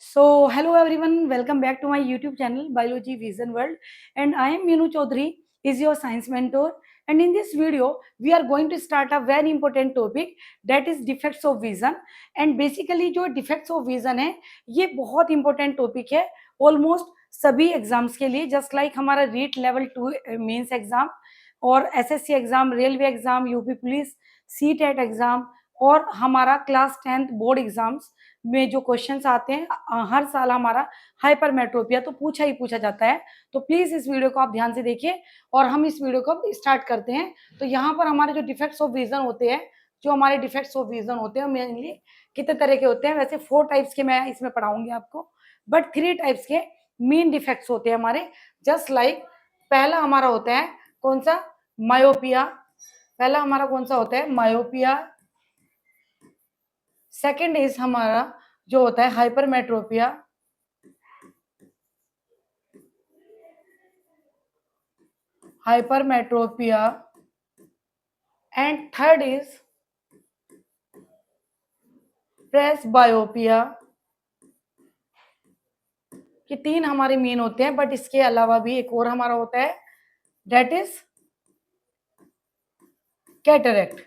So, hello everyone, welcome back to my YouTube channel Biology Vision World, and I am Minu Chaudhary, is your science mentor. And in this video, we are going to start a very important topic, that is defects of vision. And basically जो defects of vision है, ये बहुत important topic है, almost सभी exams के लिए, just like हमारा REET level 2 mains exam और SSC exam, railway exam, UP police, CTET exam और हमारा क्लास 10th बोर्ड एग्जाम्स में जो क्वेश्चंस आते हैं, हर साल हमारा हाइपरमेट्रोपिया तो पूछा ही पूछा जाता है। तो प्लीज इस वीडियो को आप ध्यान से देखिए और हम इस वीडियो को स्टार्ट करते हैं। तो यहाँ पर हमारे जो डिफेक्ट्स ऑफ विजन होते हैं, जो हमारे डिफेक्ट्स ऑफ विजन होते हैं मेनली कितने तरह के होते हैं, वैसे 4 टाइप्स के मैं इसमें पढ़ाऊंगी आपको, बट 3 टाइप्स के मेन डिफेक्ट्स होते हैं हमारे। जस्ट लाइक पहला हमारा होता है कौन सा, मायोपिया। पहला हमारा कौन सा होता है, मायोपिया। सेकंड इज हमारा जो होता है hypermetropia. Hypermetropia and third is presbyopia. ये 3 हमारे मेन होते हैं, बट इसके अलावा भी एक और हमारा होता है, दैट इज कैटरेक्ट।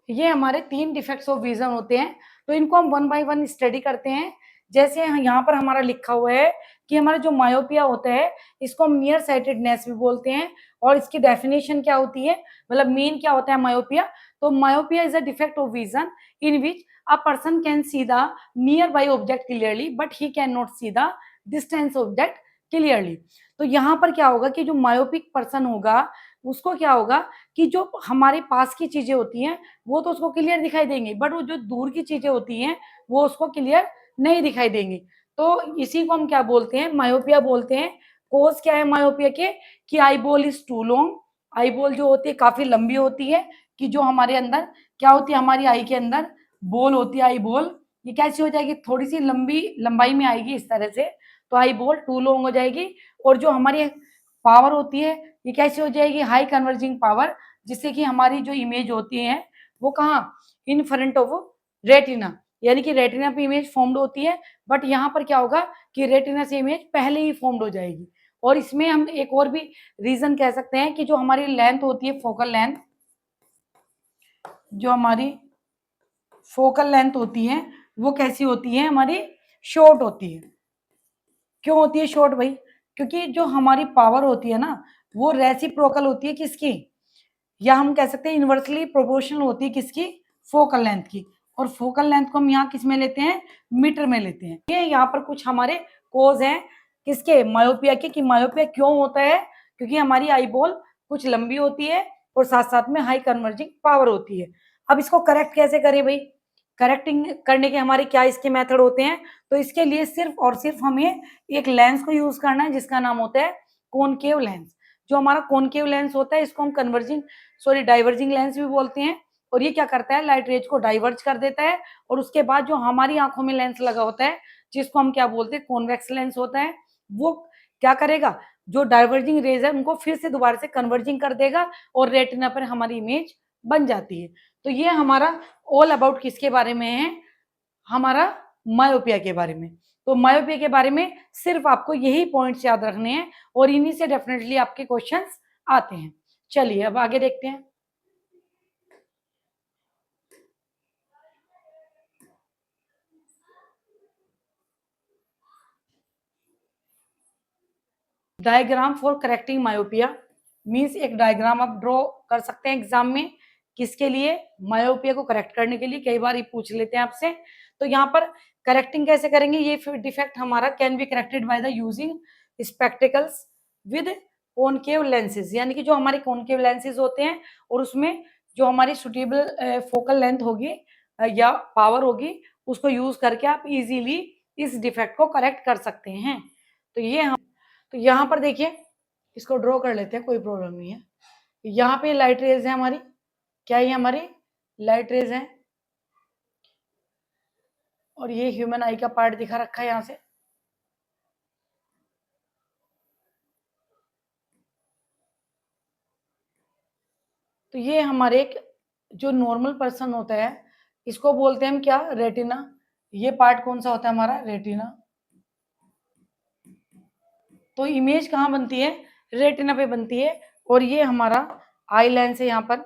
ये हमारे 3 डिफेक्ट्स ऑफ विजन होते हैं। तो इनको हम 1 बाय 1 स्टडी करते हैं। जैसे यहाँ पर हमारा लिखा हुआ है कि हमारा जो मायोपिया होता है, इसको हम नियर साइटेडनेस भी बोलते हैं। और इसकी डेफिनेशन क्या होती है, मतलब मेन क्या होता है मायोपिया। तो myopia is a defect of vision in which a person can see the near by object clearly but he can not see the distance object clearly. तो यहाँ पर क्या होगा कि जो मायोपिक पर्सन होगा उसको क्या होगा कि जो हमारे पास की चीजें होती हैं वो तो उसको क्लियर दिखाई देंगी, बट वो जो दूर की चीजें होती हैं वो उसको क्लियर नहीं दिखाई देंगी। तो इसी को हम क्या बोलते हैं, मायोपिया बोलते हैं। कोज क्या है मायोपिया के, कि eyeball is too long. Eyeball जो होती है काफी लंबी होती है, कि जो हमारे अंदर क्या होती है, हमारी आई के अंदर बॉल होती है, आई बॉल ये कैसी हो जाएगी, थोड़ी सी लंबी लंबाई में आएगी इस तरह से। तो आई बॉल टू लॉन्ग हो जाएगी। और जो हमारी पावर होती है ये कैसी हो जाएगी, हाई कन्वर्जिंग पावर, जिससे कि हमारी जो इमेज होती है वो कहाँ, इन फ्रंट ऑफ रेटिना, यानी कि रेटिना पे इमेज फॉर्म्ड होती है। बट यहाँ पर क्या होगा कि रेटिना से इमेज पहले ही फॉर्म्ड हो जाएगी। और इसमें हम एक और भी रीजन कह सकते हैं कि जो हमारी लेंथ होती है, फोकल लेंथ, जो हमारी फोकल लेंथ होती है वो कैसी होती है, हमारी शॉर्ट होती है। क्यों होती है शॉर्ट भाई, क्योंकि जो हमारी पावर होती है ना वो रेसिप्रोकल होती है किसकी, या हम कह सकते हैं इनवर्सली प्रोपोर्शनल होती है किसकी, फोकल लेंथ की। और फोकल लेंथ को हम यहाँ किस में लेते हैं, मीटर में लेते हैं। ये यहाँ पर कुछ हमारे कोज हैं किसके, मायोपिया के, कि मायोपिया क्यों होता है, क्योंकि हमारी आई बॉल कुछ लंबी होती है और साथ साथ में हाई कन्वर्जिंग पावर होती है। अब इसको करेक्ट कैसे करें भाई, करेक्टिंग करने के हमारे क्या इसके मेथड होते हैं। तो इसके लिए सिर्फ और सिर्फ हमें एक लेंस को यूज करना है जिसका नाम होता है कॉनकेव लेंस। जो हमारा कॉनकेव लेंस होता है इसको हम कन्वर्जिंग डाइवर्जिंग लेंस भी बोलते हैं। और ये क्या करता है, लाइट रेज को डाइवर्ज कर देता है। और उसके बाद जो हमारी आंखों में लेंस लगा होता है जिसको हम क्या बोलते हैं, कॉन्वेक्स लेंस होता है, वो क्या करेगा, जो डाइवर्जिंग रेज है उनको फिर से दोबारा से कन्वर्जिंग कर देगा और रेटिना पर हमारी इमेज बन जाती है। तो ये हमारा ऑल अबाउट किसके बारे में है, हमारा मायोपिया के बारे में। तो मायोपिया के बारे में सिर्फ आपको यही पॉइंट्स याद रखने हैं और इन्हीं से डेफिनेटली आपके क्वेश्चंस आते हैं। चलिए अब आगे देखते हैं। Diagram for correcting myopia means एक डायग्राम आप ड्रॉ कर सकते हैं एग्जाम में, किसके लिए, मायोपिया को करेक्ट करने के लिए। कई बार ये पूछ लेते हैं आपसे। तो यहाँ पर करेक्टिंग कैसे करेंगे, ये डिफेक्ट हमारा can be corrected by the using spectacles with concave lenses, यानी कि जो हमारे कॉनकेव लेंसेज होते हैं और उसमें जो हमारी सुटेबल फोकल लेंथ होगी या पावर होगी उसको यूज करके आप इजीली इस डिफेक्ट को करेक्ट कर सकते हैं। तो ये हम, तो यहाँ पर देखिए इसको ड्रॉ कर लेते हैं, कोई प्रॉब्लम नहीं है। यहाँ पे लाइट रेज है हमारी, क्या ये हमारी लाइट रेज है, और ये ह्यूमन आई का पार्ट दिखा रखा है यहाँ से। तो ये हमारे एक जो नॉर्मल पर्सन होता है इसको बोलते हैं हम क्या, रेटिना। ये पार्ट कौन सा होता है हमारा, रेटिना। तो इमेज कहाँ बनती है, रेटिना पे बनती है। और ये हमारा आई लेंस है यहाँ पर,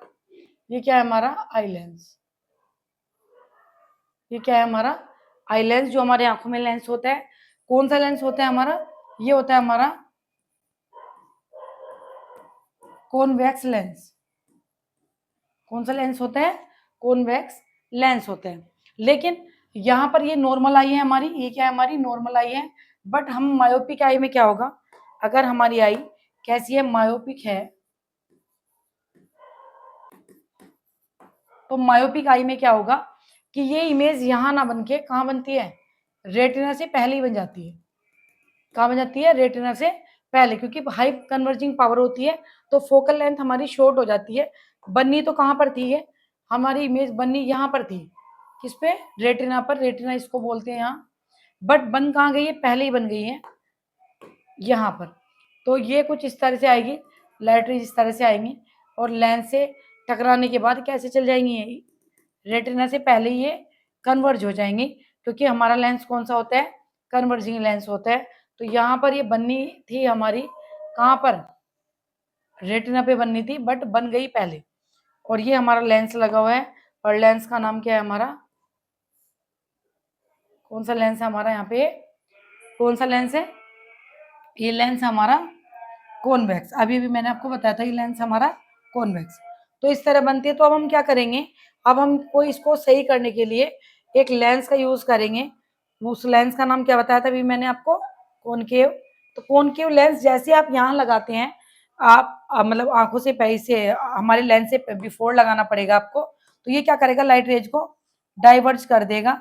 ये क्या है हमारा आई लेंस, ये क्या है हमारा आई लेंस, जो हमारे आंखों में लेंस होता है। कौन सा लेंस होता है हमारा, ये होता है हमारा कॉन्वेक्स लेंस। कौन सा लेंस होता है, कॉन्वेक्स लेंस होता है। लेकिन यहाँ पर ये नॉर्मल आई है हमारी, ये क्या है हमारी नॉर्मल आई है। बट हम मायोपिक आई में क्या होगा, अगर हमारी आई कैसी है, मायोपिक है, तो मायोपिक आई में क्या होगा कि ये इमेज यहाँ ना बन के कहाँ बनती है, रेटिना से पहले ही बन जाती है। कहाँ बन जाती है, रेटिना से पहले, क्योंकि हाई कन्वर्जिंग पावर होती है तो फोकल लेंथ हमारी शॉर्ट हो जाती है। बननी तो कहाँ पर थी, है हमारी इमेज बननी यहाँ पर थी, किस पे, रेटिना पर, रेटिना इसको बोलते हैं यहाँ। बट बन कहाँ गई है, पहले ही बन गई है यहाँ पर। तो ये कुछ इस तरह से आएगी, लाइट रेज इस तरह से आएंगी और लेंस से टकराने के बाद कैसे चल जाएंगी, रेटिना से पहले ये कन्वर्ज हो जाएंगी, क्योंकि हमारा लेंस कौन सा होता है, कन्वर्जिंग लेंस होता है। तो यहाँ पर ये बननी थी हमारी कहाँ पर, रेटिना पे बननी थी, बट बन गई पहले। और ये हमारा लेंस लगा हुआ है, और लेंस का नाम क्या है हमारा, कौन सा लेंस है हमारा यहाँ पे, कौन सा लेंस है, ये लेंस हमारा कॉन्वेक्स। अभी भी मैंने आपको बताया था ये लेंस हमारा कॉन्वेक्स। तो इस तरह बनती है। तो अब हम क्या करेंगे, अब हमको इसको सही करने के लिए एक लेंस का यूज करेंगे। उस लेंस का नाम क्या बताया था अभी मैंने आपको, कॉनकेव। तो कॉनकेव लेंस जैसे आप यहाँ लगाते हैं, आप मतलब आंखों से पहले से हमारे लेंस से बिफोर लगाना पड़ेगा आपको। तो ये क्या करेगा, लाइट रेज को डाइवर्ज कर देगा,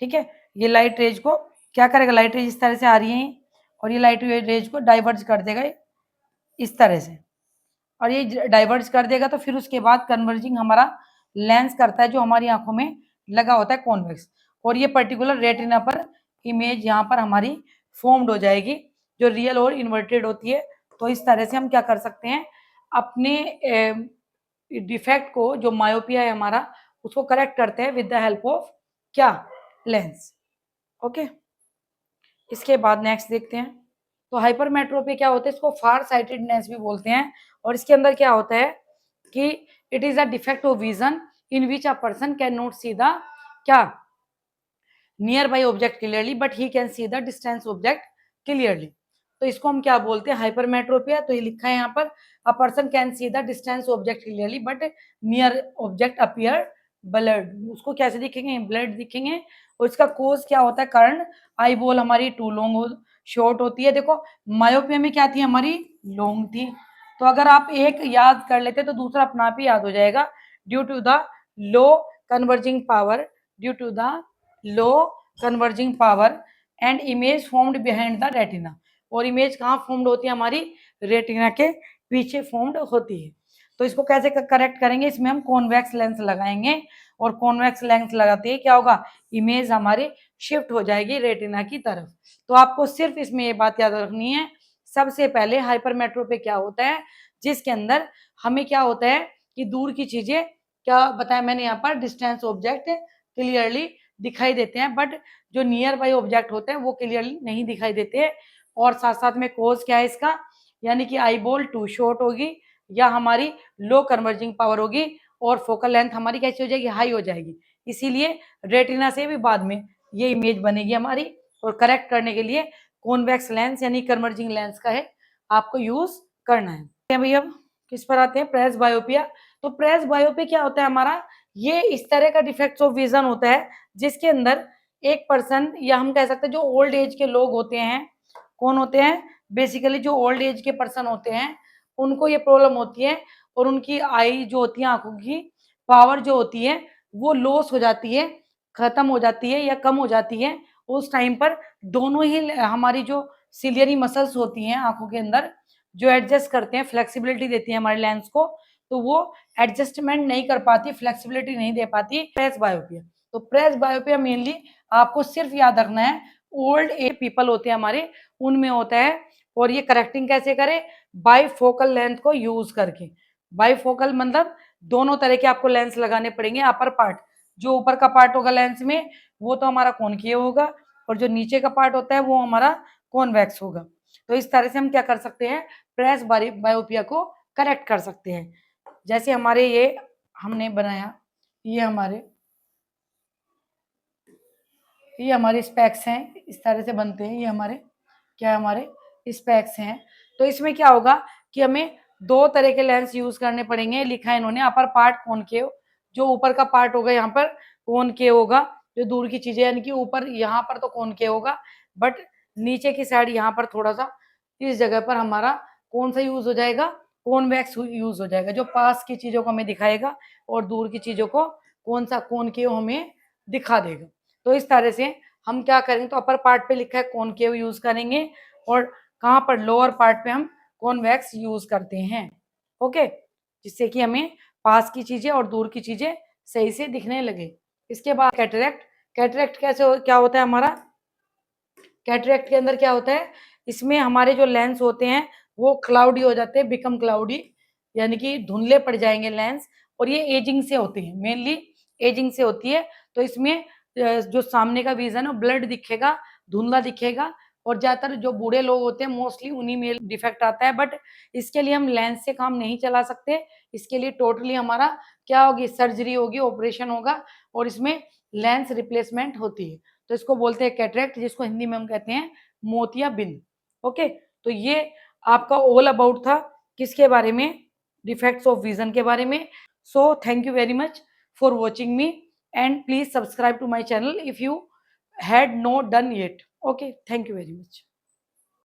ठीक है। ये लाइट रेज को क्या करेगा, लाइट रेज इस तरह से आ रही है और ये लाइट रेज को डाइवर्ज कर देगा इस तरह से, और ये डाइवर्ज कर देगा। तो फिर उसके बाद कन्वर्जिंग हमारा लेंस करता है जो हमारी आंखों में लगा होता है कॉन्वेक्स, और ये पर्टिकुलर रेटिना पर इमेज यहाँ पर हमारी फॉर्म्ड हो जाएगी जो रियल और इन्वर्टेड होती है। तो इस तरह से हम क्या कर सकते हैं, अपने डिफेक्ट को, जो मायोपिया है हमारा, उसको करेक्ट करते हैं विद द हेल्प ऑफ क्या, लेंस। ओके, इसके बाद नेक्स्ट देखते हैं। तो हाइपरमेट्रोपी क्या होता है, इसको फार साइटेडनेस भी बोलते हैं। और इसके अंदर क्या होता है कि it is a defect of vision in which a person can not see the क्या, nearby object clearly but he can see the distance object clearly. तो इसको हम क्या बोलते हैं, हाइपरमेट्रोपिया। तो ये लिखा है यहाँ पर, अ person can see the distance object clearly but near object appear blood. उसको कैसे दिखेंगे, ब्लड दिखेंगे। और इसका कोज क्या होता है, कारण आई बॉल हमारी टू लॉन्ग शॉर्ट होती है। देखो मायोपिया में क्या थी हमारी, लॉन्ग थी। तो अगर आप एक याद कर लेते तो दूसरा अपना आप ही याद हो जाएगा। Due to the low converging power, due to the low converging power and image formed behind the retina. और इमेज कहाँ फॉर्म्ड होती है हमारी, रेटिना के पीछे फॉर्म्ड होती है। तो इसको कैसे करेक्ट करेंगे, इसमें हम कॉन्वेक्स लेंस लगाएंगे, और कॉन्वेक्स लेंस लगाते ही क्या होगा, इमेज हमारी शिफ्ट हो जाएगी रेटिना की तरफ। तो आपको सिर्फ इसमें ये बात याद रखनी है, सबसे पहले हाइपरमेट्रो पे क्या होता है, जिसके अंदर हमें क्या होता है कि दूर की चीजें, क्या बताया मैंने यहाँ पर, डिस्टेंस ऑब्जेक्ट क्लियरली दिखाई देते हैं, बट जो नियर बाई ऑब्जेक्ट होते हैं वो क्लियरली नहीं दिखाई देते हैं। और साथ साथ में कोज क्या है इसका, यानी कि आई बॉल टू शॉर्ट होगी, या हमारी लो कन्वर्जिंग पावर होगी, और फोकल लेंथ हमारी कैसी हो जाएगी, हाई हो जाएगी। इसीलिए रेटिना से भी बाद में ये इमेज बनेगी हमारी। और करेक्ट करने के लिए कॉन्वेक्स लेंस यानी कन्वर्जिंग लेंस का है आपको यूज करना है। भैया किस पर आते हैं, प्रेस बायोपिया। तो प्रेस बायोपिया क्या होता है हमारा, ये इस तरह का डिफेक्ट्स ऑफ विजन होता है जिसके अंदर एक पर्सन, या हम कह सकते हैं जो ओल्ड एज के लोग होते हैं, कौन होते हैं, बेसिकली जो ओल्ड एज के पर्सन होते हैं उनको ये प्रॉब्लम होती है। और उनकी आई जो होती है, आंखों की पावर जो होती है वो लॉस हो जाती है, खत्म हो जाती है या कम हो जाती है। उस टाइम पर दोनों ही हमारी जो सिलियरी मसल्स होती हैं आंखों के अंदर, जो एडजस्ट करते हैं, फ्लेक्सिबिलिटी देती है हमारे लेंस को, तो वो एडजस्टमेंट नहीं कर पाती, फ्लेक्सिबिलिटी नहीं दे पाती, प्रेस बायोपिया। तो प्रेस बायोपिया मेनली आपको सिर्फ याद रखना है ओल्ड एज पीपल होते हैं हमारे, उनमें होता है। और ये करेक्टिंग कैसे करें, बाईफोकल लेंथ को यूज करके। बाईफोकल मतलब दोनों तरह के आपको लेंस लगाने पड़ेंगे। अपर पार्ट, जो ऊपर का पार्ट होगा लेंस में वो तो हमारा कॉनकेव होगा, और जो नीचे का पार्ट होता है वो हमारा कॉन्वेक्स होगा। तो इस तरह से हम क्या कर सकते हैं, प्रेस बायोपिया को करेक्ट कर सकते हैं। जैसे हमारे ये हमने बनाया, ये हमारे स्पेक्स हैं, इस तरह से बनते हैं। ये हमारे क्या है, हमारे स्पेक्स हैं। तो इसमें क्या होगा कि हमें दो तरह के लेंस यूज करने पड़ेंगे। लिखा है इन्होंने अपर पार्ट कॉनकेव, जो ऊपर का पार्ट होगा यहाँ पर कॉनकेव होगा, जो दूर की चीजें यानी कि ऊपर यहाँ पर तो कॉनकेव होगा, बट नीचे की साइड यहाँ पर थोड़ा सा इस जगह पर हमारा कौन सा यूज हो जाएगा, कॉन्वेक्स यूज हो जाएगा, जो पास की चीजों को हमें दिखाएगा और दूर की चीजों को कौन सा कॉनकेव हमें दिखा देगा। तो इस तरह से हम क्या करेंगे, तो अपर पार्ट पे लिखा है कॉनकेव यूज करेंगे, और कहाँ पर, लोअर पार्ट पे हम कॉन्वेक्स यूज करते हैं। ओके, जिससे कि हमें पास की चीजें और दूर की चीजें सही से दिखने लगे। इसके बाद कैटरेक्ट। कैटरेक्ट क्या होता है हमारा, कैटरेक्ट के अंदर क्या होता है, इसमें हमारे जो लेंस होते हैं वो क्लाउडी हो जाते हैं, बिकम क्लाउडी, यानी कि धुंधले पड़ जाएंगे लेंस। और ये एजिंग से होती है, मेनली एजिंग से होती है। तो इसमें जो सामने का विजन है ब्लड दिखेगा, धुंधला दिखेगा, और ज्यादातर जो बूढ़े लोग होते हैं मोस्टली उन्हीं में डिफेक्ट आता है। बट इसके लिए हम लेंस से काम नहीं चला सकते, इसके लिए टोटली हमारा क्या होगी, सर्जरी होगी, ऑपरेशन होगा, और इसमें लेंस रिप्लेसमेंट होती है। तो इसको बोलते हैं कैटरेक्ट, जिसको हिंदी में हम कहते हैं मोतियाबिंद। ओके, तो ये आपका ऑल अबाउट था किसके बारे में, डिफेक्ट्स ऑफ विजन के बारे में। So thank you very much for watching me, and please subscribe to my channel if you had not done yet. Okay, thank you very much.